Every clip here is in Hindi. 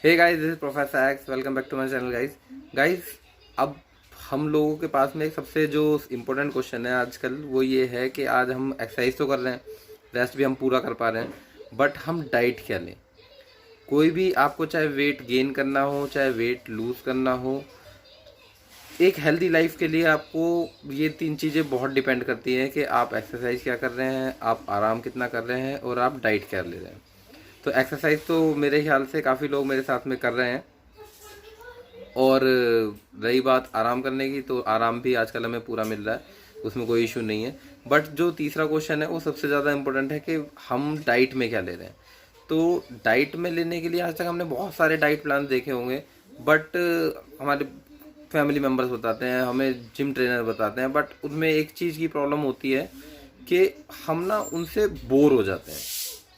Hey guys, this is professor X. Welcome back to my channel guys. अब हम लोगों के पास में एक सबसे जो इम्पोर्टेंट क्वेश्चन है आजकल वो ये है कि आज हम एक्सरसाइज तो कर रहे हैं, रेस्ट भी हम पूरा कर पा रहे हैं, बट हम डाइट क्या लें। कोई भी आपको चाहे वेट गेन करना हो चाहे वेट लूज़ करना हो, एक हेल्दी लाइफ के लिए आपको ये तीन चीज़ें बहुत डिपेंड करती हैं कि आप एक्सरसाइज क्या कर रहे हैं, आप आराम कितना कर रहे हैं और आप डाइट क्या ले रहे हैं। तो एक्सरसाइज तो मेरे ख्याल से काफ़ी लोग मेरे साथ में कर रहे हैं, और रही बात आराम करने की, तो आराम भी आजकल हमें पूरा मिल रहा है, उसमें कोई इशू नहीं है। बट जो तीसरा क्वेश्चन है वो सबसे ज़्यादा इम्पोर्टेंट है कि हम डाइट में क्या ले रहे हैं। तो डाइट में लेने के लिए आज तक हमने बहुत सारे डाइट प्लान देखे होंगे, बट हमारे फैमिली मेम्बर्स बताते हैं, हमें जिम ट्रेनर बताते हैं, बट उनमें एक चीज़ की प्रॉब्लम होती है कि हम ना उनसे बोर हो जाते हैं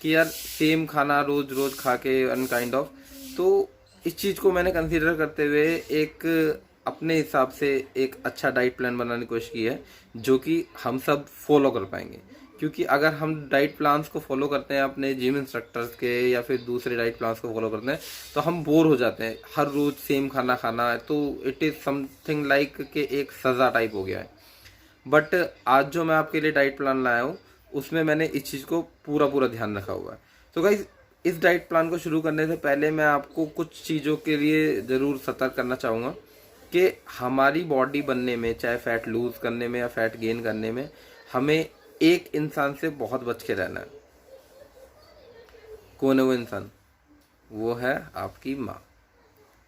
कि यार सेम खाना रोज़ रोज़ खा के अनकाइंड ऑफ। तो इस चीज़ को मैंने कंसीडर करते हुए एक अपने हिसाब से एक अच्छा डाइट प्लान बनाने की कोशिश की है, जो कि हम सब फॉलो कर पाएंगे। क्योंकि अगर हम डाइट प्लान्स को फॉलो करते हैं अपने जिम इंस्ट्रक्टर्स के या फिर दूसरे डाइट प्लान्स को फॉलो करते हैं, तो हम बोर हो जाते हैं। हर रोज़ सेम खाना खाना, तो इट इज़ समथिंग लाइक कि एक सज़ा टाइप हो गया है। बट आज जो मैं आपके लिए डाइट प्लान लाया हूँ, उसमें मैंने इस चीज़ को पूरा पूरा ध्यान रखा हुआ है। तो गाइज, इस डाइट प्लान को शुरू करने से पहले मैं आपको कुछ चीज़ों के लिए ज़रूर सतर्क करना चाहूँगा कि हमारी बॉडी बनने में, चाहे फैट लूज़ करने में या फैट गेन करने में, हमें एक इंसान से बहुत बच के रहना है। कौन है वो इंसान? वो है आपकी माँ।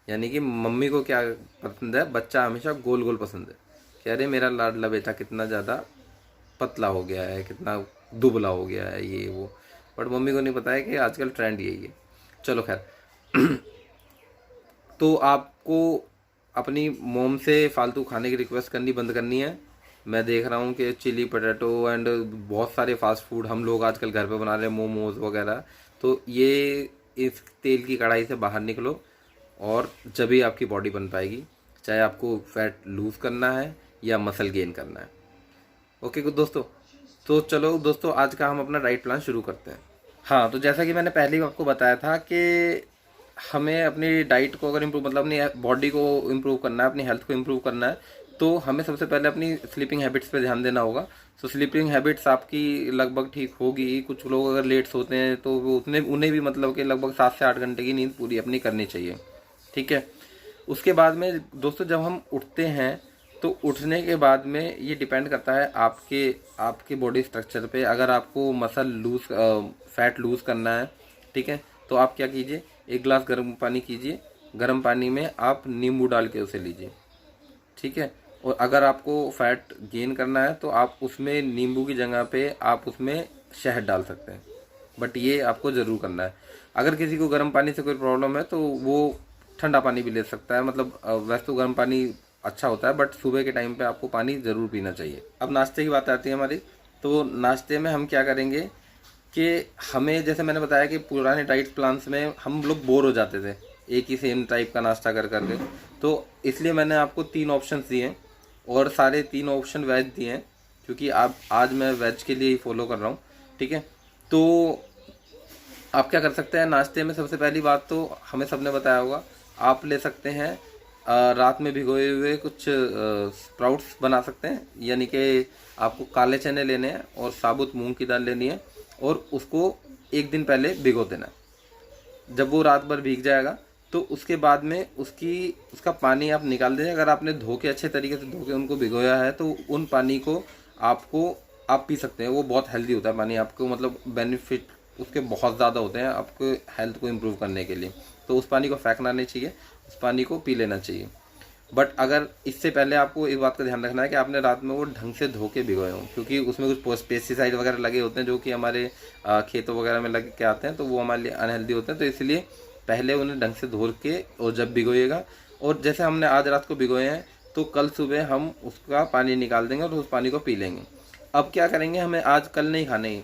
यानी कि मम्मी को क्या पसंद है? बच्चा हमेशा गोल गोल पसंद है कि अरे मेरा लाडला बेटा कितना ज़्यादा पतला हो गया है, कितना दुबला हो गया है, ये वो। बट मम्मी को नहीं पता है कि आजकल ट्रेंड यही है। चलो खैर, तो आपको अपनी मोम से फालतू खाने की रिक्वेस्ट करनी बंद करनी है। मैं देख रहा हूँ कि चिली पटेटो एंड बहुत सारे फास्ट फूड हम लोग आजकल घर पे बना रहे हैं, मोमोज वगैरह। तो ये इस तेल की कढ़ाई से बाहर निकलो, और जब ही आपकी बॉडी बन पाएगी, चाहे आपको फैट लूज़ करना है या मसल गेन करना है। ओके गुड दोस्तों, तो चलो दोस्तों, आज का हम अपना डाइट प्लान शुरू करते हैं। हाँ, तो जैसा कि मैंने पहले ही आपको बताया था कि हमें अपनी डाइट को अगर इम्प्रूव, मतलब अपनी बॉडी को इम्प्रूव करना है, अपनी हेल्थ को इम्प्रूव करना है, तो हमें सबसे पहले अपनी स्लीपिंग हैबिट्स पे ध्यान देना होगा। तो स्लीपिंग हैबिट्स आपकी लगभग ठीक होगी। कुछ लोग अगर लेट सोते हैं तो वो उन्हें भी मतलब कि लगभग 7 से 8 घंटे की नींद पूरी अपनी करनी चाहिए। ठीक है। उसके बाद में दोस्तों, जब हम उठते हैं तो उठने के बाद में ये डिपेंड करता है आपके आपके बॉडी स्ट्रक्चर पे। अगर आपको मसल लूज फैट लूज़ करना है, ठीक है, तो आप क्या कीजिए, एक गिलास गर्म पानी कीजिए, गर्म पानी में आप नींबू डाल के उसे लीजिए। ठीक है। और अगर आपको फैट गेन करना है तो आप उसमें नींबू की जगह पे आप उसमें शहद डाल सकते हैं, बट ये आपको ज़रूर करना है। अगर किसी को गर्म पानी से कोई प्रॉब्लम है तो वो ठंडा पानी भी ले सकता है। मतलब वैसे तो गर्म पानी अच्छा होता है, बट सुबह के टाइम पे आपको पानी ज़रूर पीना चाहिए। अब नाश्ते की बात आती है हमारी। तो नाश्ते में हम क्या करेंगे कि हमें, जैसे मैंने बताया कि पुराने डाइट प्लान्स में हम लोग बोर हो जाते थे एक ही सेम टाइप का नाश्ता कर करके। तो इसलिए मैंने आपको 3 ऑप्शंस दिए हैं, और सारे 3 ऑप्शन वेज दिए हैं, क्योंकि आप आज मैं वेज के लिए ही फॉलो कर रहा हूँ। ठीक है। तो आप क्या कर सकते हैं नाश्ते में? सबसे पहली बात तो हमें सबने बताया होगा, आप ले सकते हैं रात में भिगोए हुए कुछ स्प्राउट्स बना सकते हैं। यानी कि आपको काले चने लेने हैं और साबुत मूंग की दाल लेनी है, और उसको एक दिन पहले भिगो देना है। जब वो रात भर भीग जाएगा तो उसके बाद में उसका पानी आप निकाल दीजिए। अगर आपने धो के, अच्छे तरीके से धो के उनको भिगोया है, तो उन पानी को आप पी सकते हैं। वो बहुत हेल्दी होता है पानी, आपको मतलब बेनिफिट उसके बहुत ज़्यादा होते हैं आपको हेल्थ को इम्प्रूव करने के लिए। तो उस पानी को फेंकना नहीं चाहिए, उस पानी को पी लेना चाहिए। बट अगर इससे पहले आपको इस बात का ध्यान रखना है कि आपने रात में वो ढंग से धो के भिगोए हों, क्योंकि उसमें कुछ पेस्टिसाइड वगैरह लगे होते हैं जो कि हमारे खेतों वगैरह में लग के आते हैं, तो वो हमारे लिए अनहेल्दी होते हैं। तो इसलिए पहले उन्हें ढंग से धो के और जब भिगोइएगा, और जैसे हमने आज रात को भिगोए हैं तो कल सुबह हम उसका पानी निकाल देंगे और उस पानी को पी लेंगे। अब क्या करेंगे, हमें आज कल नहीं खाने ही,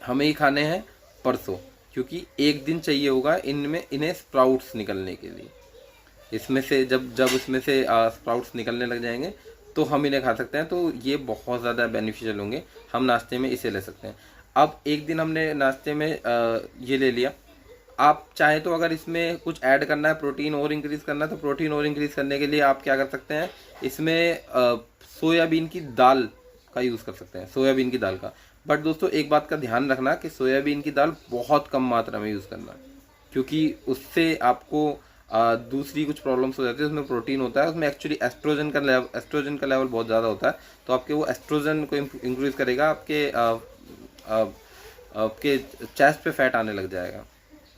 हमें ही खाने हैं परसों, क्योंकि एक दिन चाहिए होगा इन्हें स्प्राउट्स निकलने के लिए। इसमें से जब जब इसमें से स्प्राउट्स निकलने लग जाएंगे तो हम इन्हें खा सकते हैं। तो ये बहुत ज़्यादा बेनिफिशियल होंगे, हम नाश्ते में इसे ले सकते हैं। अब एक दिन हमने नाश्ते में ये ले लिया, आप चाहें तो अगर इसमें कुछ ऐड करना है, प्रोटीन और इंक्रीज़ करना है, तो प्रोटीन और इंक्रीज़ करने के लिए आप क्या कर सकते हैं, इसमें सोयाबीन की दाल का यूज़ कर सकते हैं, सोयाबीन की दाल का। बट दोस्तों एक बात का ध्यान रखना कि सोयाबीन की दाल बहुत कम मात्रा में यूज़ करना है, क्योंकि उससे आपको दूसरी कुछ प्रॉब्लम्स हो जाती है। उसमें प्रोटीन होता है, उसमें एक्चुअली एस्ट्रोजन का लेवल बहुत ज़्यादा होता है, तो आपके वो एस्ट्रोजन को इंक्रीज करेगा, आपके चेस्ट पे फैट आने लग जाएगा।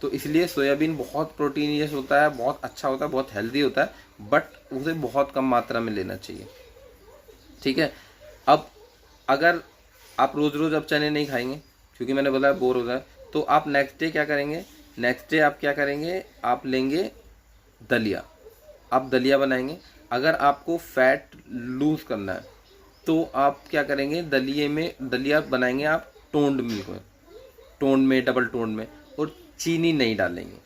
तो इसलिए सोयाबीन बहुत प्रोटीनियस होता है, बहुत अच्छा होता है, बहुत हेल्दी होता है, बट उसे बहुत कम मात्रा में लेना चाहिए। ठीक है। अब अगर आप रोज़ रोज़ अब चने नहीं खाएंगे, क्योंकि मैंने बोला बोर हो जाए, तो आप नेक्स्ट डे क्या करेंगे, नेक्स्ट डे आप क्या करेंगे, आप लेंगे दलिया, आप दलिया बनाएंगे। अगर आपको फैट लूज़ करना है तो आप क्या करेंगे, दलिया बनाएंगे आप टोन्ड मिल्क में, टोन्ड में, डबल टोन्ड में, और चीनी नहीं डालेंगे।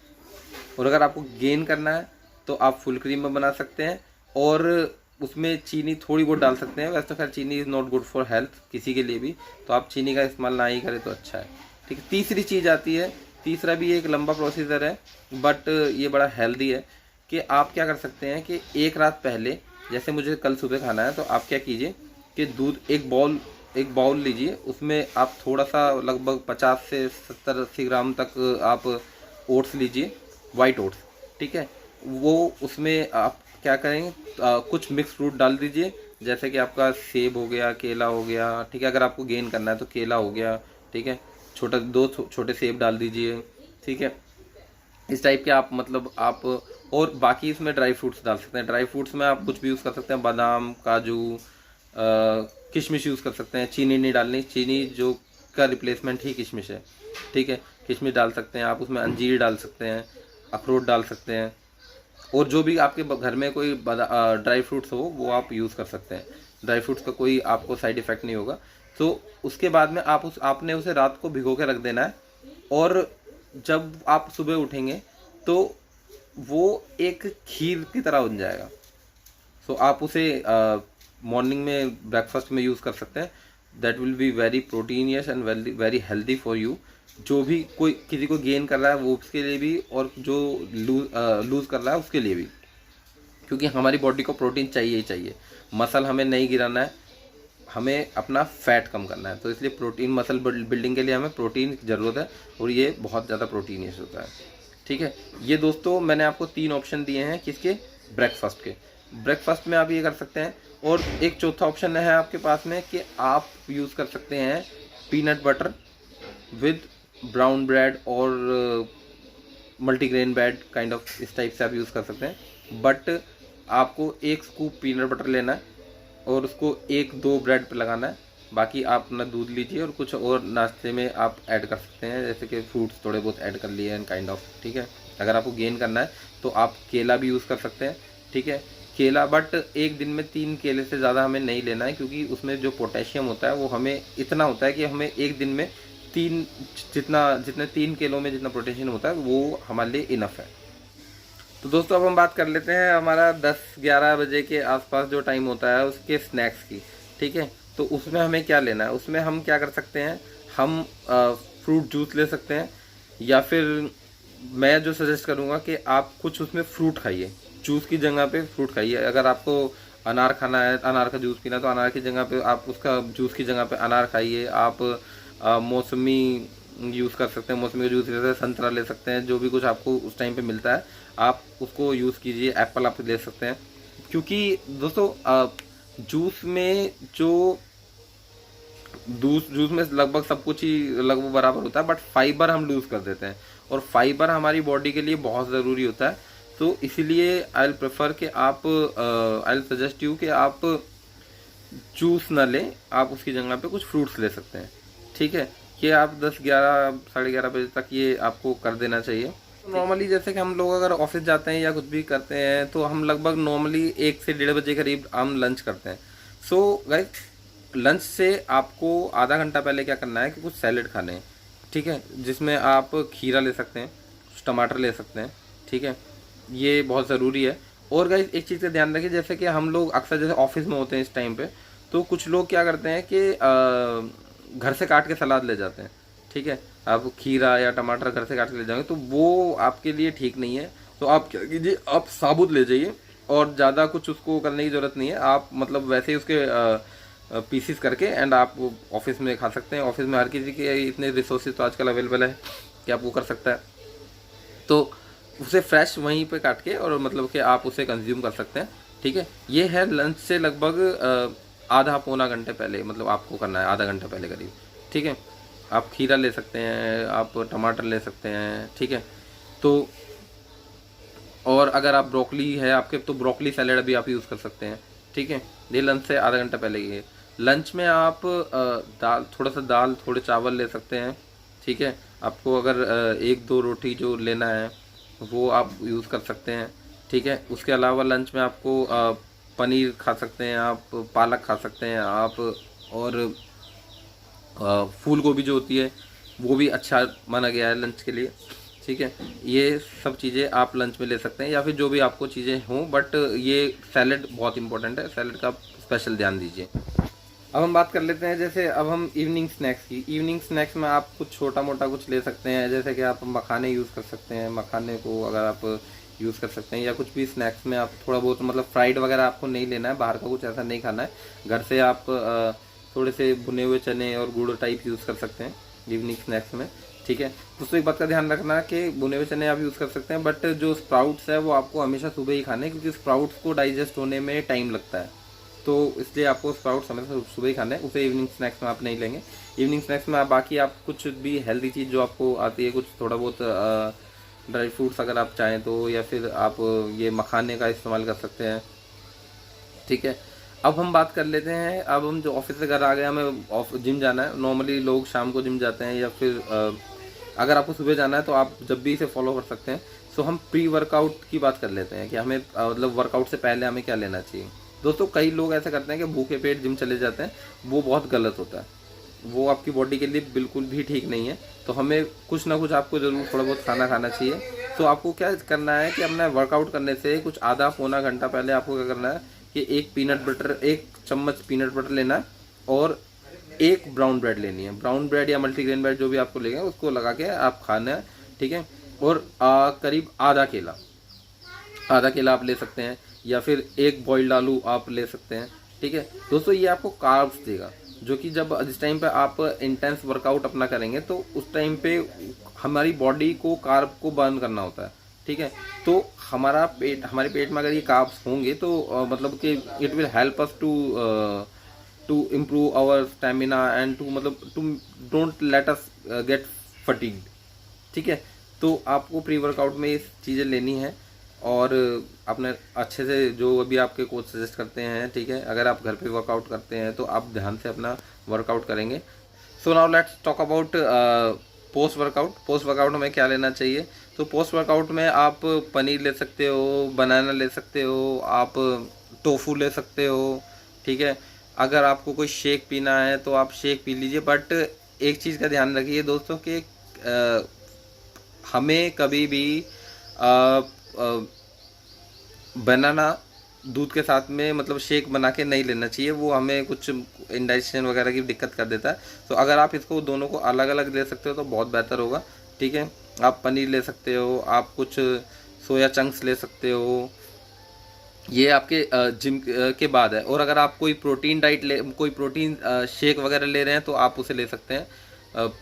और अगर आपको गेन करना है तो आप फुल क्रीम में बना सकते हैं, और उसमें चीनी थोड़ी बहुत डाल सकते हैं। वैसे तो खैर चीनी is not good for health किसी के लिए भी, तो आप चीनी का इस्तेमाल ना ही करें तो अच्छा है। ठीक है। तीसरी चीज़ आती है, तीसरा भी एक लंबा प्रोसीजर है, बट ये बड़ा हेल्दी है, कि आप क्या कर सकते हैं कि एक रात पहले, जैसे मुझे कल सुबह खाना है, तो आप क्या कीजिए कि दूध एक बाउल लीजिए, उसमें आप थोड़ा सा लगभग 50 से 70-80 ग्राम तक आप ओट्स लीजिए, वाइट ओट्स। ठीक है। वो उसमें आप क्या करेंगे, कुछ मिक्स फ्रूट डाल दीजिए, जैसे कि आपका सेब हो गया, केला हो गया। ठीक है। अगर आपको गेन करना है तो केला हो गया। ठीक है। दो छोटे सेब डाल दीजिए। ठीक है। इस टाइप के आप मतलब आप, और बाकी इसमें ड्राई फ्रूट्स डाल सकते हैं। ड्राई फ्रूट्स में आप कुछ भी यूज़ कर सकते हैं, बादाम, काजू, किशमिश यूज़ कर सकते हैं। चीनी नहीं डालनी, चीनी जो का रिप्लेसमेंट ही किशमिश है। ठीक है। किशमिश डाल सकते हैं आप, उसमें अंजीर डाल सकते हैं, अखरोट डाल सकते हैं, और जो भी आपके घर में कोई ड्राई फ्रूट्स हो वो आप यूज़ कर सकते हैं। ड्राई फ्रूट्स का कोई आपको साइड इफ़ेक्ट नहीं होगा। तो उसके बाद में आपने उसे रात को भिगो के रख देना है, और जब आप सुबह उठेंगे तो वो एक खीर की तरह बन जाएगा। सो आप उसे मॉर्निंग में ब्रेकफास्ट में यूज़ कर सकते हैं। That will be very proteinaceous and very healthy for you. जो भी कोई किसी को गेन कर रहा है वो उसके लिए भी, और जो लूज़ कर रहा है उसके लिए भी, क्योंकि हमारी बॉडी को प्रोटीन चाहिए ही चाहिए। मसल हमें नहीं गिराना है, हमें अपना फैट कम करना है, तो इसलिए प्रोटीन मसल बिल्डिंग के लिए हमें प्रोटीन की ज़रूरत है, और ये बहुत ज़्यादा प्रोटीनियस होता है। ठीक है। ये दोस्तों मैंने आपको 3 ऑप्शन दिए हैं, किसके, ब्रेकफास्ट के। ब्रेकफास्ट में आप ये कर सकते हैं, और एक चौथा ऑप्शन है आपके पास में कि आप यूज़ कर सकते हैं peanut butter with brown bread और मल्टीग्रेन ब्रेड काइंड ऑफ, इस टाइप से आप यूज़ कर सकते हैं। बट आपको 1 स्कूप पीनट बटर लेना है, और उसको 1-2 ब्रेड पे लगाना है। बाकी आप अपना दूध लीजिए, और कुछ और नाश्ते में आप ऐड कर सकते हैं, जैसे कि फ्रूट्स थोड़े बहुत ऐड कर लिए हैं काइंड ऑफ। ठीक है। अगर आपको गेन करना है तो आप केला भी यूज़ कर सकते हैं। ठीक है। केला, बट एक दिन में 3 केले से ज़्यादा हमें नहीं लेना है, क्योंकि उसमें जो पोटेशियम होता है वो हमें इतना होता है कि हमें एक दिन में जितने 3 किलो में जितना पोटेशियम होता है वो हमारे लिए इनफ है। तो दोस्तों अब हम बात कर लेते हैं हमारा 10-11 बजे के आसपास जो टाइम होता है उसके स्नैक्स की। ठीक है। तो उसमें हमें क्या लेना है, उसमें हम क्या कर सकते हैं, हम फ्रूट जूस ले सकते हैं, या फिर मैं जो सजेस्ट करूँगा कि आप कुछ उसमें फ्रूट खाइए, जूस की जगह पे फ्रूट खाइए। अगर आपको अनार खाना है, अनार का जूस पीना है, तो अनार की जगह पे आप उसका जूस की जगह पे अनार खाइए। आप मौसमी यूज़ कर सकते हैं, मौसमी का जूस ले सकते हैं, संतरा ले सकते हैं, जो भी कुछ आपको उस टाइम पे मिलता है आप उसको यूज़ कीजिए। एप्पल आप ले सकते हैं, क्योंकि दोस्तों जूस में जूस में लगभग सब कुछ ही लगभग बराबर होता है, बट फाइबर हम लूज़ कर देते हैं, और फाइबर हमारी बॉडी के लिए बहुत ज़रूरी होता है। तो इसीलिए आई विल प्रेफर कि आप आई विल सजेस्ट यू कि आप जूस ना लें, आप उसकी जगह पे कुछ फ्रूट्स ले सकते हैं। ठीक है। ये आप 10-11 साढ़े 11 बजे तक ये आपको कर देना चाहिए। नॉर्मली जैसे कि हम लोग अगर ऑफिस जाते हैं या कुछ भी करते हैं तो हम लगभग नॉर्मली 1 से 1:30 बजे करीब हम लंच करते हैं। सो गाइस, लंच से आपको आधा घंटा पहले क्या करना है कि कुछ सैलेड खाने हैं। ठीक है। जिसमें आप खीरा ले सकते हैं, कुछ टमाटर ले सकते हैं। ठीक है। ये बहुत ज़रूरी है। और गाइस एक चीज़ का ध्यान रखिए, जैसे कि हम लोग अक्सर जैसे ऑफिस में होते हैं इस टाइम पे, तो कुछ लोग क्या करते हैं कि घर से काट के सलाद ले जाते हैं। ठीक है। आप खीरा या टमाटर घर से काट के ले जाएंगे तो वो आपके लिए ठीक नहीं है। तो आप क्या कीजिए, आप साबुत ले जाइए और ज़्यादा कुछ उसको करने की ज़रूरत नहीं है। आप मतलब वैसे ही उसके पीसीस करके एंड आप ऑफिस में खा सकते हैं। ऑफिस में हर किसी के इतने रिसोर्सेज तो आजकल अवेलेबल है कि आप वो कर सकता है। तो उसे फ्रेश वहीं पे काट के और मतलब कि आप उसे कंज्यूम कर सकते हैं, ठीक है। ये है लंच से लगभग आधा पौना घंटे पहले, मतलब आपको करना है आधा घंटा पहले करीब, ठीक है। आप खीरा ले सकते हैं, आप टमाटर ले सकते हैं, ठीक है। तो और अगर आप ब्रोकली है आपके तो ब्रोकली सैलेड भी आप यूज़ कर सकते हैं, ठीक है। ये लंच से आधा घंटा पहले की है। लंच में आप दाल, थोड़ा सा दाल, थोड़े चावल ले सकते हैं, ठीक है। आपको अगर एक दो रोटी जो लेना है वो आप यूज़ कर सकते हैं, ठीक है। उसके अलावा लंच में आपको पनीर खा सकते हैं, आप पालक खा सकते हैं आप, और फूल गोभी जो होती है वो भी अच्छा माना गया है लंच के लिए, ठीक है। ये सब चीज़ें आप लंच में ले सकते हैं या फिर जो भी आपको चीज़ें हों, बट ये सैलेड बहुत इंपॉर्टेंट है, सैलेड का स्पेशल ध्यान दीजिए। अब हम बात कर लेते हैं, जैसे अब हम इवनिंग स्नैक्स की। इवनिंग स्नैक्स में आप कुछ छोटा मोटा कुछ ले सकते हैं, जैसे कि आप मखाने यूज़ कर सकते हैं, मखाने को अगर आप यूज़ कर सकते हैं, या कुछ भी स्नैक्स में आप थोड़ा बहुत मतलब फ्राइड वगैरह आपको नहीं लेना है, बाहर का कुछ ऐसा नहीं खाना है। घर से आप थोड़े से भुने हुए चने और गुड़ टाइप यूज़ कर सकते हैं इवनिंग स्नैक्स में, ठीक है। दोस्तों एक बात का ध्यान रखना कि भुने हुए चने आप यूज़ कर सकते हैं, बट जो स्प्राउट्स है वो आपको हमेशा सुबह ही खाने हैं, क्योंकि स्प्राउट्स को डाइजेस्ट होने में टाइम लगता है, तो इसलिए आपको स्प्राउट्स हमेशा सुबह ही खाना है, उसे इवनिंग स्नैक्स में आप नहीं लेंगे। इवनिंग स्नैक्स में आप बाकी आप कुछ भी हेल्दी चीज़ जो आपको आती है, कुछ थोड़ा बहुत ड्राई फ्रूट्स अगर आप चाहें तो, या फिर आप ये मखाने का इस्तेमाल कर सकते हैं, ठीक है। अब हम बात कर लेते हैं, अब हम जो ऑफिस से घर आ गए, हमें जिम जाना है। नॉर्मली लोग शाम को जिम जाते हैं, या फिर अगर आपको सुबह जाना है तो आप जब भी इसे फॉलो कर सकते हैं। सो हम प्री वर्कआउट की बात कर लेते हैं कि हमें मतलब वर्कआउट से पहले हमें क्या लेना चाहिए। दोस्तों कई लोग ऐसा करते हैं कि भूखे पेट जिम चले जाते हैं, वो बहुत गलत होता है, वो आपकी बॉडी के लिए बिल्कुल भी ठीक नहीं है। तो हमें कुछ ना कुछ आपको ज़रूर थोड़ा बहुत खाना खाना चाहिए। तो आपको क्या करना है कि अपना वर्कआउट करने से कुछ आधा पौना घंटा पहले आपको क्या करना है कि एक चम्मच पीनट बटर लेना है, और एक ब्राउन ब्रेड लेनी है। ब्राउन ब्रेड या मल्टीग्रेन ब्रेड जो भी आपको लेंगे उसको लगा के आप खाना है, ठीक है। और करीब आधा केला आप ले सकते हैं, या फिर एक बॉइल्ड आलू आप ले सकते हैं, ठीक है। दोस्तों ये आपको कार्ब्स देगा, जो कि जब जिस टाइम पे आप इंटेंस वर्कआउट अपना करेंगे तो उस टाइम पे हमारी बॉडी को कार्ब को बर्न करना होता है, ठीक है। तो हमारे पेट में अगर ये कार्ब्स होंगे तो मतलब कि it will help us to improve our stamina and to मतलब to don't let us get fatigued, ठीक है। तो आपको प्री वर्कआउट में ये चीज़ें लेनी है, और अपने अच्छे से जो अभी आपके कोच सजेस्ट करते हैं, ठीक है। अगर आप घर पे वर्कआउट करते हैं तो आप ध्यान से अपना वर्कआउट करेंगे। So now let's talk about post workout में क्या लेना चाहिए। तो पोस्ट वर्कआउट में आप पनीर ले सकते हो, बनाना ले सकते हो, आप टोफू ले सकते हो, ठीक है। अगर आपको कोई शेक पीना है तो आप शेक पी लीजिए, बट एक चीज़ का ध्यान रखिए दोस्तों कि हमें कभी भी बनाना दूध के साथ में मतलब शेक बना के नहीं लेना चाहिए, वो हमें कुछ इंडाइजेशन वगैरह की दिक्कत कर देता है। तो अगर आप इसको दोनों को अलग अलग ले सकते हो तो बहुत बेहतर होगा, ठीक है। आप पनीर ले सकते हो, आप कुछ सोया चंक्स ले सकते हो, ये आपके जिम के बाद है। और अगर आप कोई प्रोटीन शेक वगैरह ले रहे हैं तो आप उसे ले सकते हैं,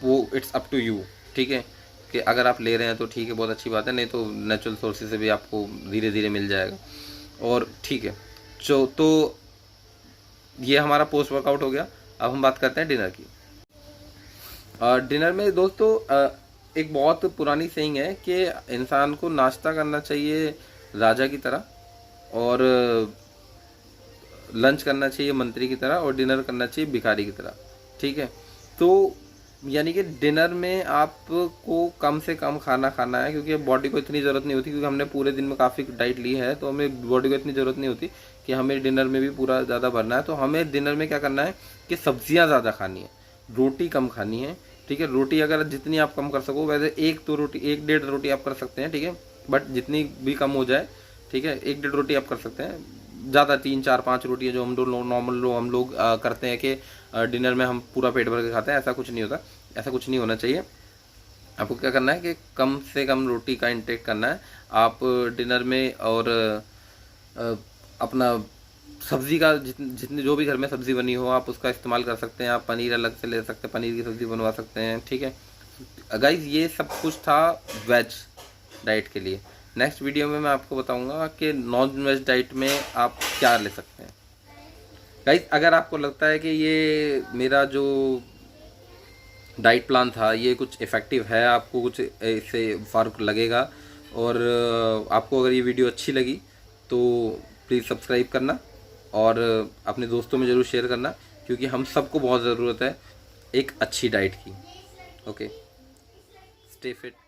वो इट्स अप टू यू, ठीक है। कि अगर आप ले रहे हैं तो ठीक है, बहुत अच्छी बात है, नहीं तो नेचुरल सोर्सेज से भी आपको धीरे धीरे मिल जाएगा, और ठीक है। तो ये हमारा पोस्ट वर्कआउट हो गया। अब हम बात करते हैं डिनर की। डिनर में दोस्तों एक बहुत पुरानी सेइंग है कि इंसान को नाश्ता करना चाहिए राजा की तरह, और लंच करना चाहिए मंत्री की तरह, और डिनर करना चाहिए भिखारी की तरह, ठीक है। तो यानी कि डिनर में आपको कम से कम खाना खाना है, क्योंकि बॉडी को इतनी ज़रूरत नहीं होती, क्योंकि हमने पूरे दिन में काफ़ी डाइट ली है, तो हमें बॉडी को इतनी ज़रूरत नहीं होती कि हमें डिनर में भी पूरा ज़्यादा भरना है। तो हमें डिनर में क्या करना है कि सब्जियां ज़्यादा खानी है, रोटी कम खानी है, ठीक है। रोटी अगर जितनी आप कम कर सको, वैसे एक डेढ़ रोटी आप कर सकते हैं, ठीक है, बट जितनी भी कम हो जाए, ठीक है, एक डेढ़ रोटी आप कर सकते हैं। ज़्यादा 3 4 5 रोटियाँ जो हम लोग नॉर्मल हम लोग करते हैं कि डिनर में हम पूरा पेट भर के खाते हैं, ऐसा कुछ नहीं होता। ऐसा कुछ नहीं होना चाहिए। आपको क्या करना है कि कम से कम रोटी का इंटेक करना है। आप डिनर में और अपना सब्ज़ी का जितनी जो भी घर में सब्ज़ी बनी हो आप उसका इस्तेमाल कर सकते हैं। आप पनीर अलग से ले सकते हैं, पनीर की सब्ज़ी बनवा सकते हैं, ठीक है गाइज़। ये सब कुछ था वेज डाइट के लिए। नेक्स्ट वीडियो में मैं आपको बताऊंगा कि नॉन वेज डाइट में आप क्या ले सकते हैं। गाइज़ अगर आपको लगता है कि ये मेरा जो डाइट प्लान था ये कुछ इफ़ेक्टिव है, आपको कुछ इससे फ़र्क लगेगा, और आपको अगर ये वीडियो अच्छी लगी तो प्लीज़ सब्सक्राइब करना और अपने दोस्तों में ज़रूर शेयर करना, क्योंकि हम सबको बहुत ज़रूरत है एक अच्छी डाइट की। Okay, stay fit.